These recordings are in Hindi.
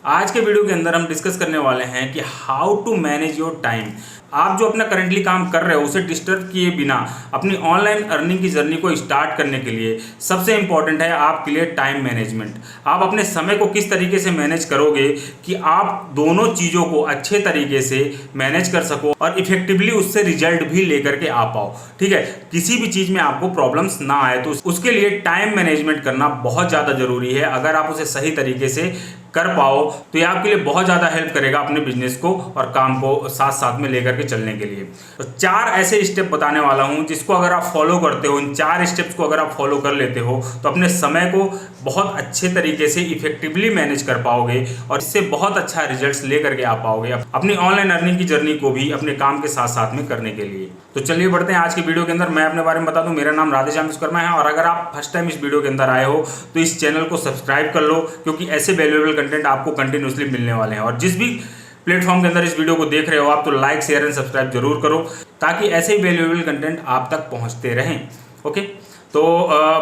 आज के वीडियो के अंदर हम डिस्कस करने वाले हैं कि how to manage your time. आप जो अपना करंटली काम कर रहे हो उसे डिस्टर्ब किए बिना अपनी ऑनलाइन अर्निंग की जर्नी को स्टार्ट करने के लिए सबसे इंपॉर्टेंट है आपके लिए टाइम मैनेजमेंट। आप अपने समय को किस तरीके से मैनेज करोगे कि आप दोनों चीज़ों को अच्छे तरीके से मैनेज कर सको और इफेक्टिवली उससे रिजल्ट भी लेकर के आ पाओ। ठीक है, किसी भी चीज़ में आपको प्रॉब्लम्स ना आए तो उसके लिए टाइम मैनेजमेंट करना बहुत ज़्यादा ज़रूरी है। अगर आप उसे सही तरीके से कर पाओ तो ये आपके लिए बहुत ज़्यादा हेल्प करेगा अपने बिजनेस को और काम को साथ साथ में लेकर के चलने के लिए। तो 4 ऐसे स्टेप बताने वाला हूँ जिसको अगर आप फॉलो करते हो, इन 4 स्टेप्स को अगर आप फॉलो कर लेते हो तो अपने समय को बहुत अच्छे तरीके से इफेक्टिवली मैनेज कर पाओगे और इससे बहुत अच्छा रिजल्ट्स लेकर के आ पाओगे अपनी ऑनलाइन अर्निंग की जर्नी को भी अपने काम के साथ साथ में करने के लिए। तो चलिए बढ़ते हैं आज की वीडियो के अंदर। मैं अपने बारे में बता दूं, मेरा नाम राधेश्याम विश्वकर्मा है और अगर आप फर्स्ट टाइम इस वीडियो के अंदर आए हो तो इस चैनल को सब्सक्राइब कर लो, क्योंकि ऐसे वैल्यूएबल कंटेंट आपको कंटिन्यूसली मिलने वाले हैं। और जिस भी प्लेटफॉर्म के अंदर इस वीडियो को देख रहे हो आप, तो लाइक शेयर एंड सब्सक्राइब जरूर करो ताकि ऐसे ही वैल्यूएबल कंटेंट आप तक पहुंचते रहें। ओके, तो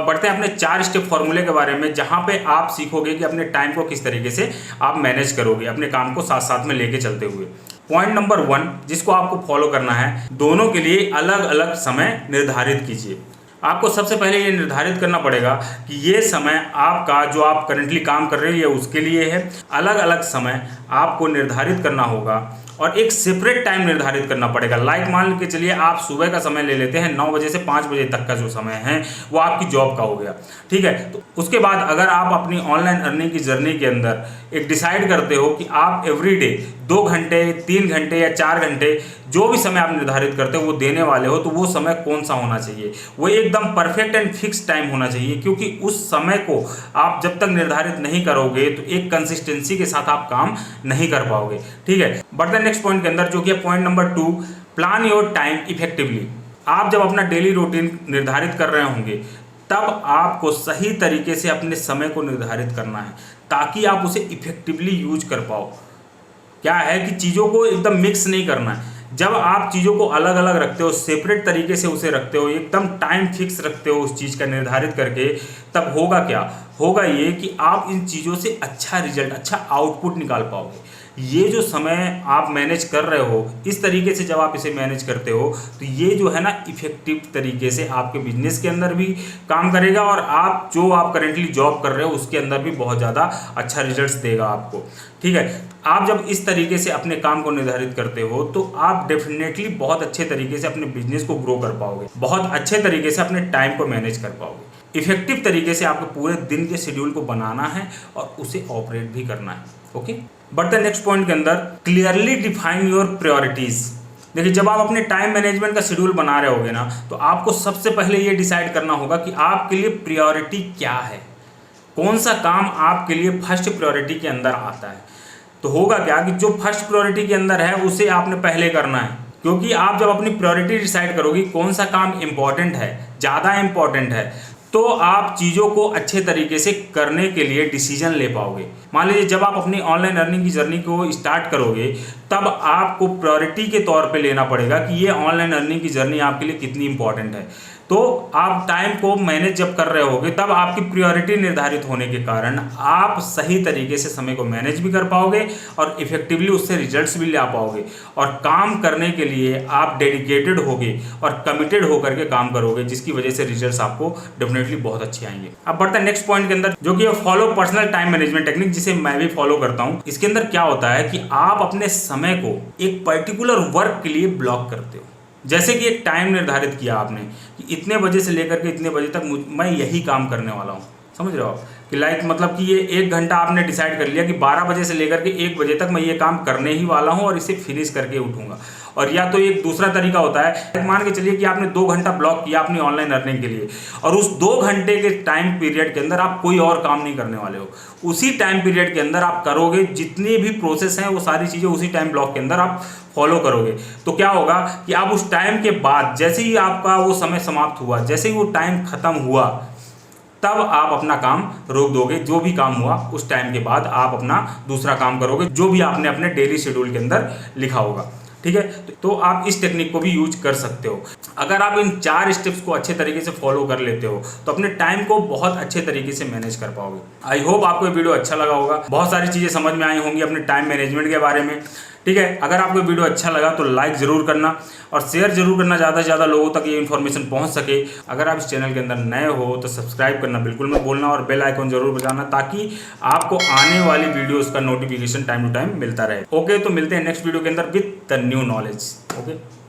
बढ़ते हैं अपने 4 स्टेप फॉर्मूले के बारे में, जहां पे आप सीखोगे कि अपने टाइम को किस तरीके से आप मैनेज करोगे अपने काम को साथ साथ में लेके चलते हुए। पॉइंट नंबर 1 जिसको आपको फॉलो करना है, दोनों के लिए अलग अलग समय निर्धारित कीजिए। आपको सबसे पहले ये निर्धारित करना पड़ेगा कि ये समय आपका जो आप करंटली काम कर रहे हैं उसके लिए है। अलग अलग समय आपको निर्धारित करना होगा और एक सेपरेट टाइम निर्धारित करना पड़ेगा। लाइक मान के चलिए आप सुबह का समय ले लेते हैं, 9 बजे से 5 बजे तक का जो समय है वो आपकी जॉब का हो गया। ठीक है, तो उसके बाद अगर आप अपनी ऑनलाइन अर्निंग की जर्नी के अंदर एक डिसाइड करते हो कि आप एवरीडे 2 घंटे 3 घंटे या 4 घंटे जो भी समय आप निर्धारित करते हो वो देने वाले हो, तो वो समय कौन सा होना चाहिए? वो एकदम परफेक्ट एंड फिक्स टाइम होना चाहिए, क्योंकि उस समय को आप जब तक निर्धारित नहीं करोगे तो एक कंसिस्टेंसी के साथ आप काम नहीं कर पाओगे। ठीक है, बढ़ते हैं नेक्स्ट पॉइंट के अंदर, जो कि है point number 2, plan your time effectively. आप जब अपना डेली रूटीन निर्धारित कर रहे होंगे तब आपको सही तरीके से अपने समय को निर्धारित करना है ताकि आप उसे इफेक्टिवली यूज कर पाओ। क्या है कि चीज़ों को एकदम मिक्स नहीं करना है। जब आप चीज़ों को अलग अलग रखते हो, सेपरेट तरीके से उसे रखते हो, एकदम टाइम फिक्स रखते हो उस चीज़ का निर्धारित करके, तब होगा क्या? होगा ये कि आप इन चीज़ों से अच्छा रिजल्ट, अच्छा आउटपुट निकाल पाओगे। ये जो समय आप मैनेज कर रहे हो, इस तरीके से जब आप इसे मैनेज करते हो तो ये जो है ना इफेक्टिव तरीके से आपके बिजनेस के अंदर भी काम करेगा और आप जो आप करेंटली जॉब कर रहे हो उसके अंदर भी बहुत ज़्यादा अच्छा रिजल्ट्स देगा आपको। ठीक है, आप जब इस तरीके से अपने काम को निर्धारित करते हो तो आप डेफिनेटली बहुत अच्छे तरीके से अपने बिजनेस को ग्रो कर पाओगे, बहुत अच्छे तरीके से अपने टाइम को मैनेज कर पाओगे। इफेक्टिव तरीके से आपको पूरे दिन के शेड्यूल को बनाना है और उसे ऑपरेट भी करना है। ओके, बढ़ते हैं नेक्स्ट पॉइंट के अंदर, क्लियरली डिफाइन योर प्रायोरिटीज। देखिए, जब आप अपने टाइम मैनेजमेंट का शेड्यूल बना रहे होगे ना, तो आपको सबसे पहले ये डिसाइड करना होगा कि आपके लिए प्रायोरिटी क्या है, कौन सा काम आपके लिए फर्स्ट प्रायोरिटी के अंदर आता है। तो होगा क्या कि जो फर्स्ट प्रायोरिटी के अंदर है उसे आपने पहले करना है, क्योंकि आप जब अपनी प्रायोरिटी डिसाइड करोगे कौन सा काम इंपॉर्टेंट है, ज़्यादा इंपॉर्टेंट है, तो आप चीज़ों को अच्छे तरीके से करने के लिए डिसीजन ले पाओगे। मान लीजिए जब आप अपनी ऑनलाइन अर्निंग की जर्नी को स्टार्ट करोगे तब आपको प्रायोरिटी के तौर पे लेना पड़ेगा कि ये ऑनलाइन अर्निंग की जर्नी आपके लिए कितनी इंपॉर्टेंट है। तो आप टाइम को मैनेज जब कर रहे होगे तब आपकी प्रायोरिटी निर्धारित होने के कारण आप सही तरीके से समय को मैनेज भी कर पाओगे और इफेक्टिवली उससे रिजल्ट्स भी ला पाओगे और काम करने के लिए आप डेडिकेटेड होगे और कमिटेड होकर के काम करोगे, जिसकी वजह से रिजल्ट्स आपको डेफिनेटली बहुत अच्छे आएंगे। अब बढ़ते हैं नेक्स्ट पॉइंट के अंदर, जो कि follow personal time management technique, जिसे मैं भी फॉलो करता हूँ। इसके अंदर क्या होता है कि आप अपने समय को एक पर्टिकुलर वर्क के लिए ब्लॉक करते हो। जैसे कि एक टाइम निर्धारित किया आपने कि इतने बजे से लेकर के इतने बजे तक मैं यही काम करने वाला हूँ। समझ रहे हो आप कि लाइक मतलब कि ये 1 घंटा आपने डिसाइड कर लिया कि 12 बजे से लेकर के 1 बजे तक मैं ये काम करने ही वाला हूँ और इसे फिनिश करके उठूंगा। और या तो एक दूसरा तरीका होता है, मान के चलिए कि आपने 2 घंटा ब्लॉक किया अपनी ऑनलाइन अर्निंग के लिए और उस 2 घंटे के टाइम पीरियड के अंदर आप कोई और काम नहीं करने वाले हो। उसी टाइम पीरियड के अंदर आप करोगे जितनी भी प्रोसेस हैं वो सारी चीज़ें उसी टाइम ब्लॉक के अंदर आप फॉलो करोगे। तो क्या होगा कि आप उस टाइम के बाद जैसे ही आपका वो समय समाप्त हुआ, जैसे ही वो टाइम खत्म हुआ, तब आप अपना काम रोक दोगे। जो भी काम हुआ उस टाइम के बाद आप अपना दूसरा काम करोगे, जो भी आपने अपने डेली शेड्यूल के अंदर लिखा होगा। ठीक है, तो आप इस टेक्निक को भी यूज कर सकते हो। अगर आप इन 4 स्टेप्स को अच्छे तरीके से फॉलो कर लेते हो तो अपने टाइम को बहुत अच्छे तरीके से मैनेज कर पाओगे। आई होप आपको ये वीडियो अच्छा लगा होगा, बहुत सारी चीज़ें समझ में आई होंगी अपने टाइम मैनेजमेंट के बारे में। ठीक है, अगर आपको वीडियो अच्छा लगा तो लाइक ज़रूर करना और शेयर जरूर करना, ज़्यादा से ज़्यादा लोगों तक ये इन्फॉर्मेशन पहुंच सके। अगर आप इस चैनल के अंदर नए हो तो सब्सक्राइब करना बिल्कुल मत भूलना और बेल आइकन जरूर बजाना, ताकि आपको आने वाली वीडियोस का नोटिफिकेशन टाइम टू टाइम मिलता रहे। ओके, तो मिलते हैं नेक्स्ट वीडियो के अंदर with the new knowledge. Okay.